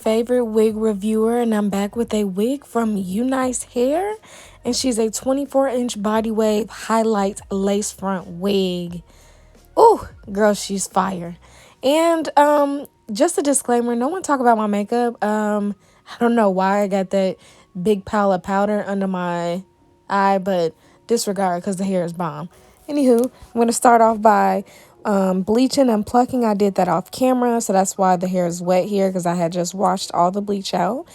favorite wig reviewer, and I'm back with a wig from UNice Hair, and she's a 24-inch body wave highlight lace front wig. Ooh, girl, she's fire. And just a disclaimer, no one talk about my makeup. I don't know why I got that big pile of powder under my eye, but disregard because the hair is bomb. Anywho, I'm going to start off by bleaching and plucking. I did that off camera, so that's why the hair is wet here, because I had just washed all the bleach out.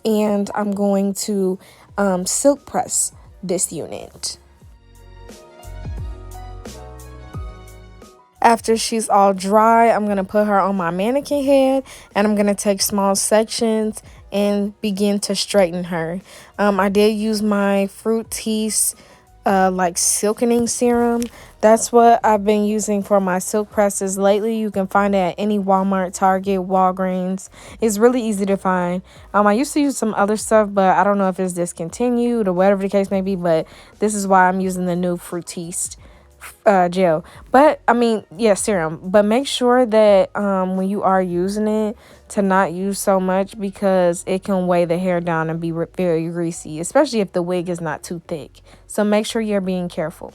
And I'm going to silk press this unit. After she's all dry, I'm going to put her on my mannequin head, and I'm going to take small sections and begin to straighten her. I did use my Fructis like silkening serum. That's what I've been using for my silk presses lately. You can find it at any Walmart, Target, Walgreens. It's really easy to find. I used to use some other stuff, but I don't know if it's discontinued or whatever the case may be, but this is why I'm using the new Fructis gel. But I mean, yeah, serum. But make sure that when you are using it, to not use so much, because it can weigh the hair down and be very greasy, especially if the wig is not too thick. So make sure you're being careful.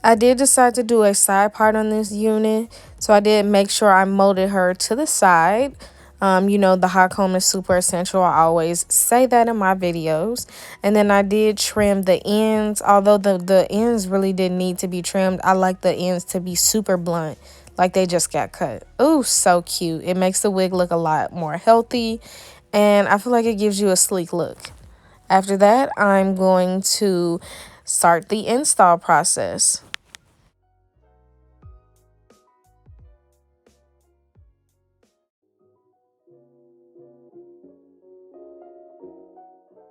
I did decide to do a side part on this unit, so I did make sure I molded her to the side. You know, the hot comb is super essential. I always say that in my videos. And then I did trim the ends, although the ends really didn't need to be trimmed. I like the ends to be super blunt, like they just got cut. Ooh, so cute. It makes the wig look a lot more healthy, and I feel like it gives you a sleek look. After that, I'm going to start the install process.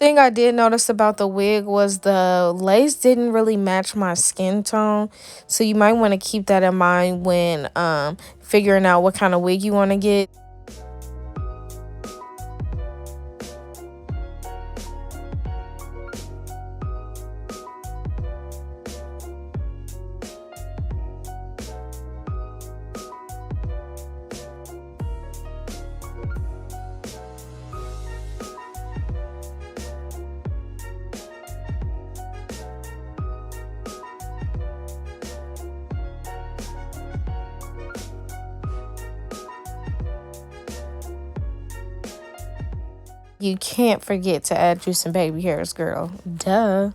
Thing I did notice about the wig was the lace didn't really match my skin tone, so you might want to keep that in mind when figuring out what kind of wig you want to get. You can't forget to add you some baby hairs, girl. Duh.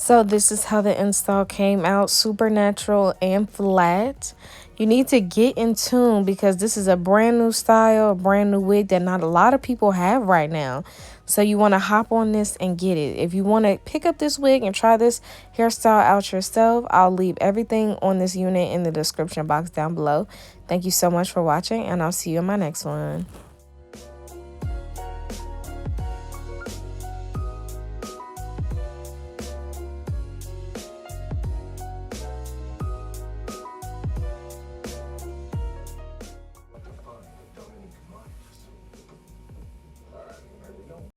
So this is how the install came out, super natural and flat. You need to get in tune because this is a brand new style, a brand new wig that not a lot of people have right now. So you want to hop on this and get it. If you want to pick up this wig and try this hairstyle out yourself, I'll leave everything on this unit in the description box down below. Thank you so much for watching, and I'll see you in my next one.